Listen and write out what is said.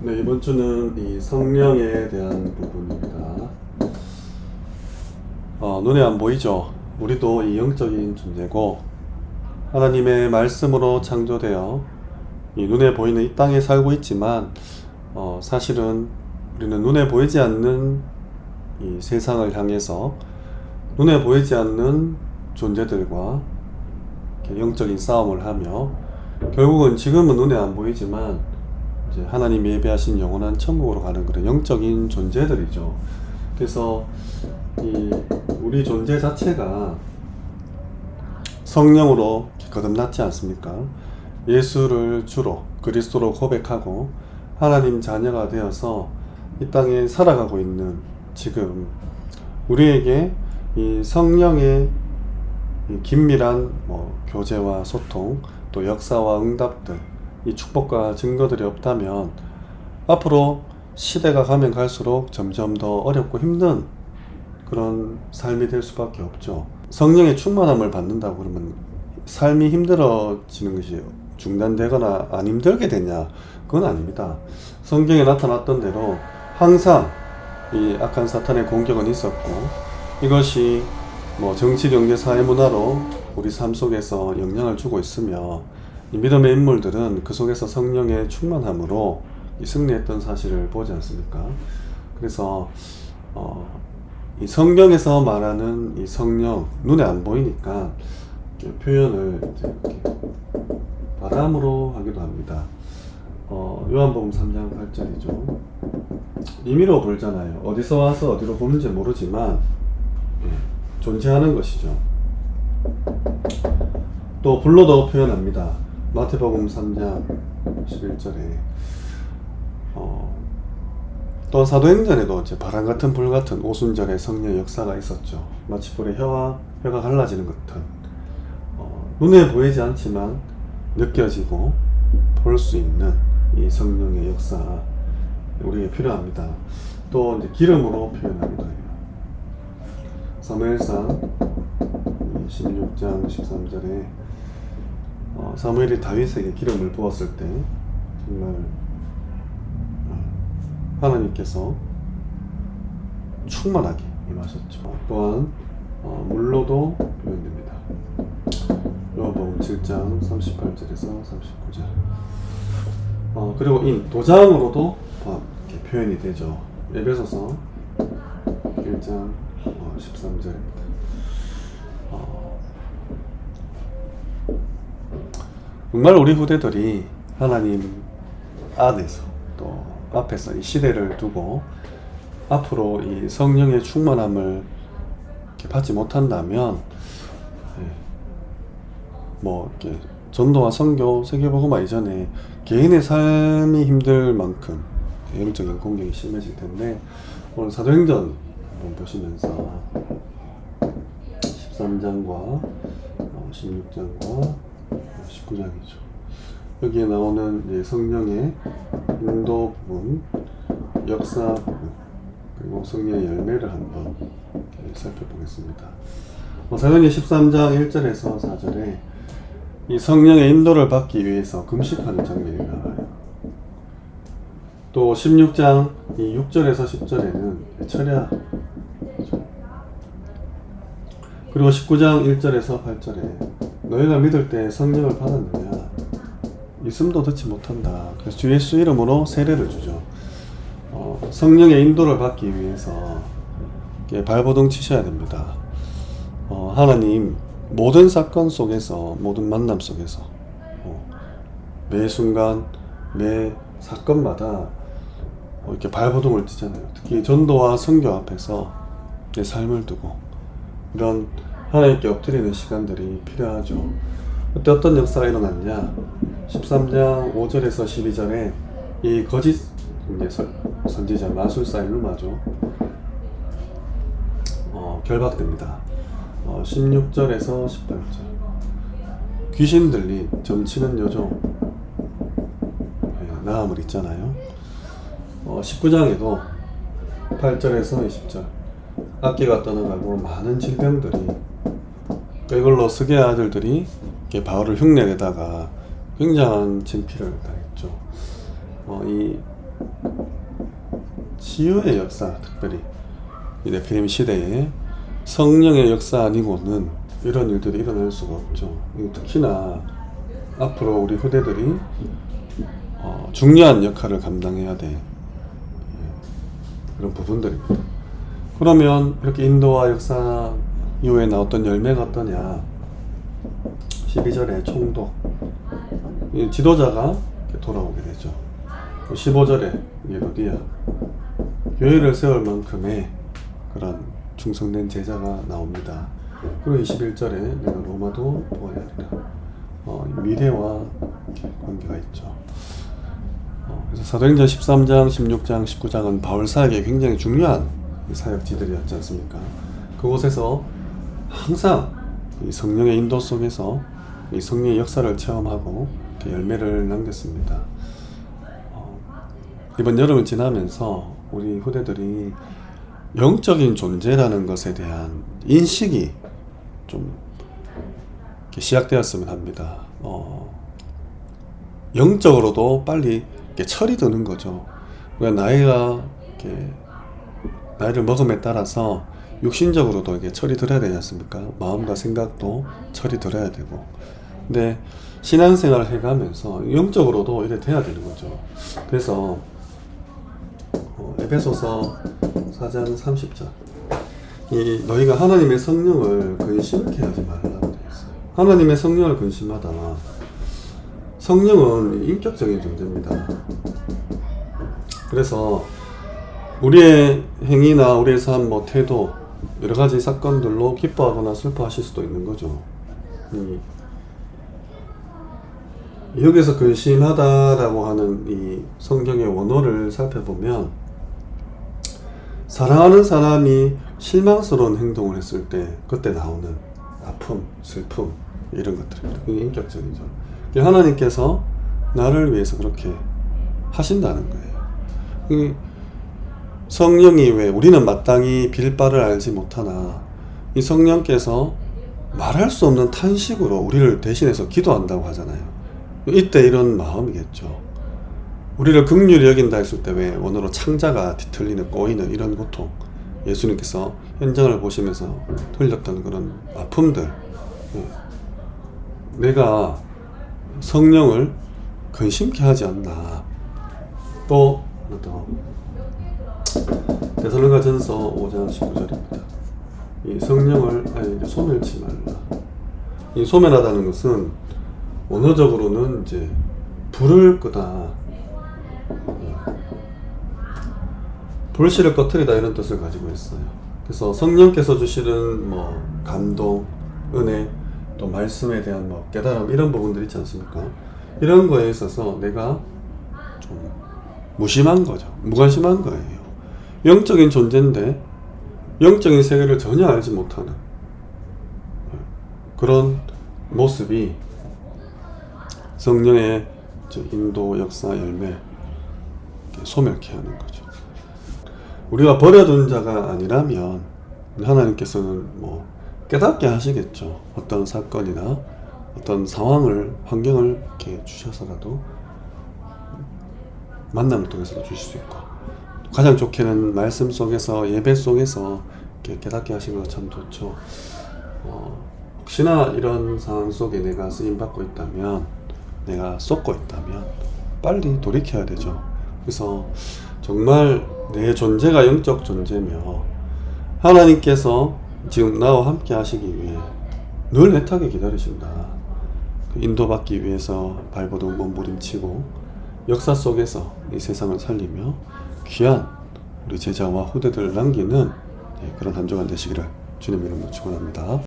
네, 이번 주는 이 성령에 대한 부분입니다. 눈에 안 보이죠? 우리도 이 영적인 존재고 하나님의 말씀으로 창조되어 이 눈에 보이는 이 땅에 살고 있지만 사실은 우리는 눈에 보이지 않는 이 세상을 향해서 눈에 보이지 않는 존재들과 영적인 싸움을 하며 결국은 지금은 눈에 안 보이지만 이제 하나님이 예배하신 영원한 천국으로 가는 그런 영적인 존재들이죠. 그래서 우리 존재 자체가 성령으로 거듭났지 않습니까? 예수를 주로 그리스도로 고백하고 하나님 자녀가 되어서 이 땅에 살아가고 있는 지금 우리에게 이 성령의 이 긴밀한 교제와 소통, 또 역사와 응답들, 이 축복과 증거들이 없다면 앞으로 시대가 가면 갈수록 점점 더 어렵고 힘든 그런 삶이 될 수밖에 없죠. 성령의 충만함을 받는다고 그러면 삶이 힘들어지는 것이 중단되거나 안 힘들게 되냐? 그건 아닙니다. 성경에 나타났던 대로 항상 이 악한 사탄의 공격은 있었고 이것이 정치, 경제, 사회, 문화로 우리 삶 속에서 영향을 주고 있으며 이 믿음의 인물들은 그 속에서 성령의 충만함으로 승리했던 사실을 보지 않습니까? 그래서 이 성경에서 말하는 이 성령, 눈에 안 보이니까 표현을 이렇게 바람으로 하기도 합니다. 요한복음 3장 8절이죠. 임의로 불잖아요. 어디서 와서 어디로 보는지 모르지만 존재하는 것이죠. 또 불로도 표현합니다. 마태복음 3장 11절에 또 사도행전에도 이제 바람 같은 불 같은 오순절의 성령의 역사가 있었죠. 마치 불에 혀가 갈라지는 것 같은 눈에 보이지 않지만 느껴지고 볼 수 있는 이 성령의 역사 우리에게 필요합니다. 또 이제 기름으로 표현하기도 해요. 사무엘상 16장 13절에 사무엘이 다윗에게 기름을 부었을 때 정말 하나님께서 충만하게 임하셨죠. 또한 물로도 표현됩니다. 요한복음 7장 38절에서 39절. 그리고 도장으로도 이렇게 표현이 되죠. 에베소서 1장 13절입니다. 정말 우리 후대들이 하나님 안에서 또 앞에서 이 시대를 두고 앞으로 이 성령의 충만함을 받지 못한다면 이렇게 전도와 선교, 세계복음화 이전에 개인의 삶이 힘들 만큼 영적인 공격이 심해질 텐데 오늘 사도행전 한번 보시면서 13장과 16장과 19장이죠. 여기에 나오는 이제 성령의 인도 부분, 역사 부분, 그리고 성령의 열매를 한번 살펴보겠습니다. 사도행전 13장 1절에서 4절에 이 성령의 인도를 받기 위해서 금식하는 장면이 나와요. 또 16장 6절에서 10절에는 철야, 그리고 19장 1절에서 8절에 너희가 믿을 때 성령을 받았느냐? 있음도 듣지 못한다. 그래서 주 예수 이름으로 세례를 주죠. 성령의 인도를 받기 위해서 발버둥 치셔야 됩니다. 하나님 모든 사건 속에서, 모든 만남 속에서 매 순간, 매 사건마다 이렇게 발버둥을 치잖아요. 특히 전도와 선교 앞에서 내 삶을 두고 이런 하나님께 엎드리는 시간들이 필요하죠. 그때 어떤 역사가 일어났냐? 13장 5절에서 12절에 이 거짓 선지자 마술사 일루마죠. 결박됩니다. 16절에서 18절 귀신 들린 점치는 여종 나음을 있잖아요. 19장에도 8절에서 20절 악기가 떠나가고 많은 질병들이 이걸로 스게 아들들이 바울을 흉내내다가 굉장한 진피를 당했죠. 이 치유의 역사, 특별히 이 네피림 시대에 성령의 역사 아니고는 이런 일들이 일어날 수가 없죠. 특히나 앞으로 우리 후대들이 중요한 역할을 감당해야 돼. 그런 부분들입니다. 그러면 이렇게 인도와 역사 이후에 나왔던 열매가 어떠냐? 12절에 총독, 이 지도자가 돌아오게 되죠. 15절에 예로디아, 교회를 세울 만큼의 그런 충성된 제자가 나옵니다. 그리고 21절에 내가 로마도 보아야 하리라. 미래와 관계가 있죠. 그래서 사도행전 13장, 16장, 19장은 바울 사역에 굉장히 중요한 사역지들이었지 않습니까? 그곳에서 항상 이 성령의 인도 속에서 이 성령의 역사를 체험하고 열매를 남겼습니다. 이번 여름을 지나면서 우리 후대들이 영적인 존재라는 것에 대한 인식이 좀 시작되었으면 합니다. 영적으로도 빨리 철이 드는 거죠. 나이가 나이를 먹음에 따라서 육신적으로도 이게 철이 들어야 되지 않습니까? 마음과 생각도 철이 들어야 되고. 근데 신앙생활을 해가면서 영적으로도 이래 돼야 되는 거죠. 그래서 에베소서 4장 30절, 이 너희가 하나님의 성령을 근심케 하지 말라고 되어 있어요. 하나님의 성령을 근심하다. 성령은 인격적인 존재입니다. 그래서 우리의 행위나 우리의 삶, 태도, 여러 가지 사건들로 기뻐하거나 슬퍼하실 수도 있는 거죠. 여기서 근심하다라고 하는 이 성경의 원어를 살펴보면 사랑하는 사람이 실망스러운 행동을 했을 때 그때 나오는 아픔, 슬픔 이런 것들입니다. 그게 인격적이죠. 하나님께서 나를 위해서 그렇게 하신다는 거예요. 성령이 왜 우리는 마땅히 빌 바를 알지 못하나 이 성령께서 말할 수 없는 탄식으로 우리를 대신해서 기도한다고 하잖아요. 이때 이런 마음이겠죠. 우리를 긍휼히 여긴다 했을 때 왜 원어로 창자가 뒤틀리는 꼬이는 이런 고통, 예수님께서 현장을 보시면서 흘렸던 그런 아픔들, 내가 성령을 근심케 하지 않나. 또 데살로니가전서 5장 19절입니다. 이 성령을 소멸치 말라. 이 소멸하다는 것은 언어적으로는 이제 불을 끄다, 불씨를 꺼트리다 이런 뜻을 가지고 있어요. 그래서 성령께서 주시는 감동, 은혜, 또 말씀에 대한 깨달음 이런 부분들 있지 않습니까? 이런 거에 있어서 내가 좀 무심한 거죠. 무관심한 거예요. 영적인 존재인데 영적인 세계를 전혀 알지 못하는 그런 모습이 성령의 인도, 역사, 열매 소멸케 하는 거죠. 우리가 버려둔 자가 아니라면 하나님께서는 깨닫게 하시겠죠. 어떤 사건이나 어떤 상황을, 환경을 이렇게 주셔서라도 만남을 통해서도 주실 수 있고, 가장 좋게는 말씀 속에서, 예배 속에서 이렇게 깨닫게 하시는 거 참 좋죠. 혹시나 이런 상황 속에 내가 쓰임받고 있다면, 내가 쏟고 있다면 빨리 돌이켜야 되죠. 그래서 정말 내 존재가 영적 존재며 하나님께서 지금 나와 함께 하시기 위해 늘 애타게 기다리신다. 인도받기 위해서 발버둥 몸부림치고 역사 속에서 이 세상을 살리며 귀한 우리 제자와 후대들을 남기는 그런 한 주간 되시기를 주님 이름으로 축원합니다.